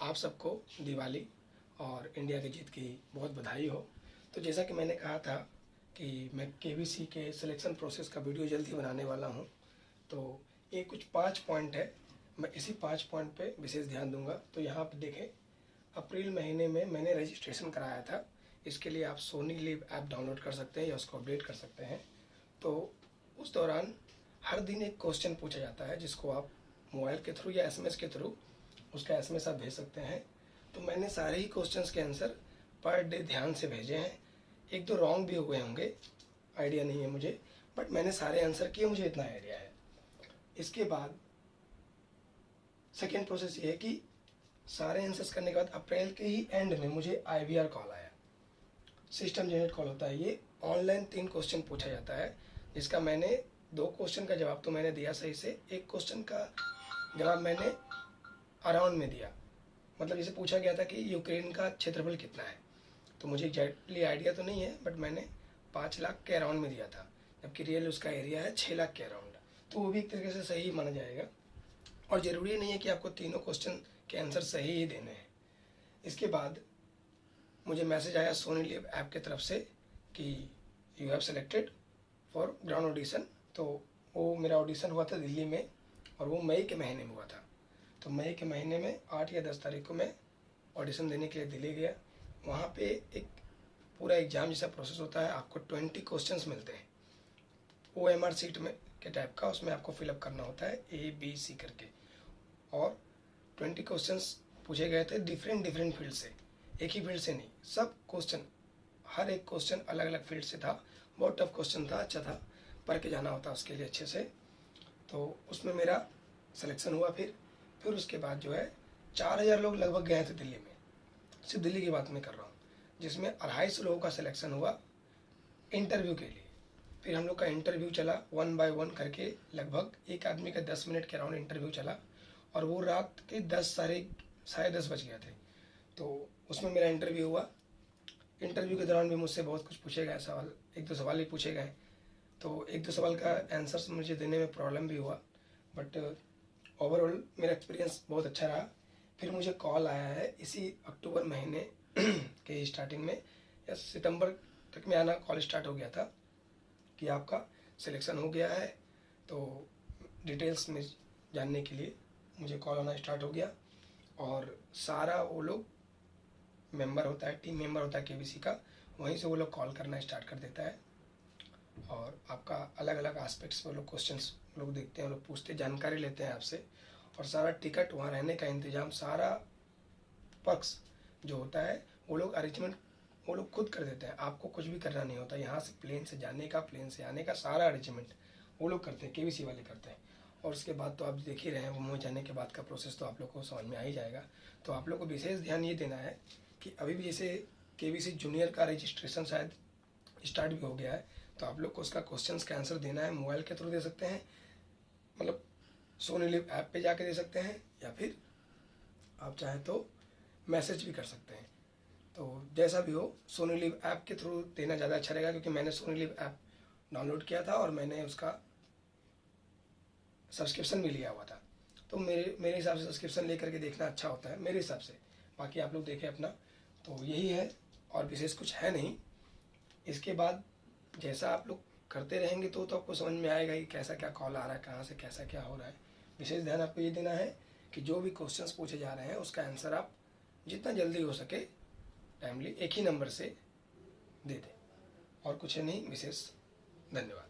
आप सबको दिवाली और इंडिया की जीत की बहुत बधाई हो। तो जैसा कि मैंने कहा था कि मैं केबीसी के सिलेक्शन प्रोसेस का वीडियो जल्द ही बनाने वाला हूं। तो ये कुछ 5 पॉइंट है, मैं इसी 5 पॉइंट पे विशेष ध्यान दूंगा। तो यहाँ पे देखें, अप्रैल महीने में मैंने रजिस्ट्रेशन कराया था। इसके लिए आप सोनी लिव ऐप डाउनलोड कर सकते हैं या उसको अपडेट कर सकते हैं। तो उस दौरान हर दिन एक क्वेश्चन पूछा जाता है, जिसको आप मोबाइल के थ्रू या एसएमएस के थ्रू उसका एसएमएस आप भेज सकते हैं। तो मैंने सारे ही क्वेश्चंस के आंसर पर डे ध्यान से भेजे हैं। एक दो रॉन्ग भी हुए होंगे, आइडिया नहीं है मुझे, बट मैंने सारे आंसर किए, मुझे इतना आइडिया है। इसके बाद सेकेंड प्रोसेस ये है कि सारे आंसर्स करने के बाद अप्रैल के ही एंड में मुझे IVR कॉल आया। सिस्टम जनरेट कॉल होता है ये। ऑनलाइन 3 क्वेश्चन पूछा जाता है, जिसका मैंने 2 क्वेश्चन का जवाब तो मैंने दिया सही से, एक क्वेश्चन का जवाब मैंने अराउंड में दिया। मतलब जैसे पूछा गया था कि यूक्रेन का क्षेत्रफल कितना है, तो मुझे एग्जैक्टली आइडिया तो नहीं है, बट मैंने 5 लाख के अराउंड में दिया था, जबकि रियल उसका एरिया है 6 लाख के अराउंड। तो वो भी एक तरीके से सही माना जाएगा। और ज़रूरी नहीं है कि आपको तीनों क्वेश्चन के आंसर सही ही देने हैं। इसके बाद मुझे मैसेज आया सोनी लिव ऐप की तरफ से कि you have selected for ground audition. तो वो मेरा ऑडिशन हुआ था दिल्ली में, और वो मई के महीने में हुआ था। तो मई के महीने में 8 या 10 तारीख को मैं ऑडिशन देने के लिए दिल्ली गया। वहाँ पे एक पूरा एग्ज़ाम जैसा प्रोसेस होता है। आपको 20 क्वेश्चंस मिलते हैं, OMR सीट में के टाइप का, उसमें आपको फिलअप करना होता है ABC करके। और 20 क्वेश्चंस पूछे गए थे डिफरेंट फील्ड से, एक ही फील्ड से नहीं, सब क्वेश्चन, हर एक क्वेश्चन अलग अलग फील्ड से था। बहुत टफ क्वेश्चन था, अच्छा था, पढ़ के जाना होता उसके लिए अच्छे से। तो उसमें मेरा सिलेक्शन हुआ। फिर उसके बाद जो है 4000 लोग लगभग गए थे दिल्ली में, सिर्फ दिल्ली की बात मैं कर रहा हूँ, जिसमें 250 लोगों का सिलेक्शन हुआ इंटरव्यू के लिए। फिर हम लोग का इंटरव्यू चला 1 बाय 1 करके, लगभग एक आदमी का 10 मिनट के अराउंड इंटरव्यू चला, और वो रात के 10 साढ़े 10 बज गए थे। तो उसमें मेरा इंटरव्यू हुआ। इंटरव्यू के दौरान भी मुझसे बहुत कुछ पूछे गए सवाल, 1-2 सवाल भी पूछे गए। तो 1-2 सवाल का आंसर्स मुझे देने में प्रॉब्लम भी हुआ, बट ओवरऑल मेरा एक्सपीरियंस बहुत अच्छा रहा। फिर मुझे कॉल आया है इसी अक्टूबर महीने के स्टार्टिंग में, या सितंबर तक में आना कॉल स्टार्ट हो गया था कि आपका सिलेक्शन हो गया है। तो डिटेल्स में जानने के लिए मुझे कॉल आना स्टार्ट हो गया, और सारा वो लोग मेंबर होता है, टीम मेंबर होता है केबीसी का, वहीं से वो लोग कॉल करना स्टार्ट कर देता है। और आपका अलग अलग एस्पेक्ट्स पर लोग क्वेश्चंस लोग देखते हैं, लोग पूछते, जानकारी लेते हैं आपसे। और सारा टिकट, वहाँ रहने का इंतज़ाम, सारा पर्क्स जो होता है वो लोग अरेंजमेंट वो लोग खुद कर देते हैं। आपको कुछ भी करना नहीं होता। यहाँ से प्लेन से जाने का, प्लेन से आने का सारा अरेंजमेंट वो लोग करते हैं, केबीसी वाले करते हैं। और उसके बाद तो आप देख ही रहे हैं, वो मुँह जाने के बाद का प्रोसेस तो आप लोग को समझ में आ ही जाएगा। तो आप लोग को विशेष ध्यान ये देना है कि अभी भी जैसे केबीसी जूनियर का रजिस्ट्रेशन शायद स्टार्ट भी हो गया है, तो आप लोग को उसका क्वेश्चंस का आंसर देना है। मोबाइल के थ्रू दे सकते हैं, मतलब सोनी लिव ऐप पे जाके दे सकते हैं, या फिर आप चाहें तो मैसेज भी कर सकते हैं। तो जैसा भी हो, सोनी लिव ऐप के थ्रू देना ज़्यादा अच्छा रहेगा, क्योंकि मैंने सोनी लिव ऐप डाउनलोड किया था और मैंने उसका सब्सक्रिप्शन भी लिया हुआ था। तो मेरे हिसाब से सब्सक्रिप्शन लेकर के देखना अच्छा होता है मेरे हिसाब से। बाकी आप लोग देखें अपना। तो यही है, और विशेष कुछ है नहीं। इसके बाद जैसा आप लोग करते रहेंगे तो आपको समझ में आएगा कि कैसा क्या कॉल आ रहा है, कहाँ से कैसा क्या हो रहा है। विशेष ध्यान आपको ये देना है कि जो भी क्वेश्चंस पूछे जा रहे हैं उसका आंसर आप जितना जल्दी हो सके टाइमली एक ही नंबर से दे दें। और कुछ है नहीं विशेष। धन्यवाद।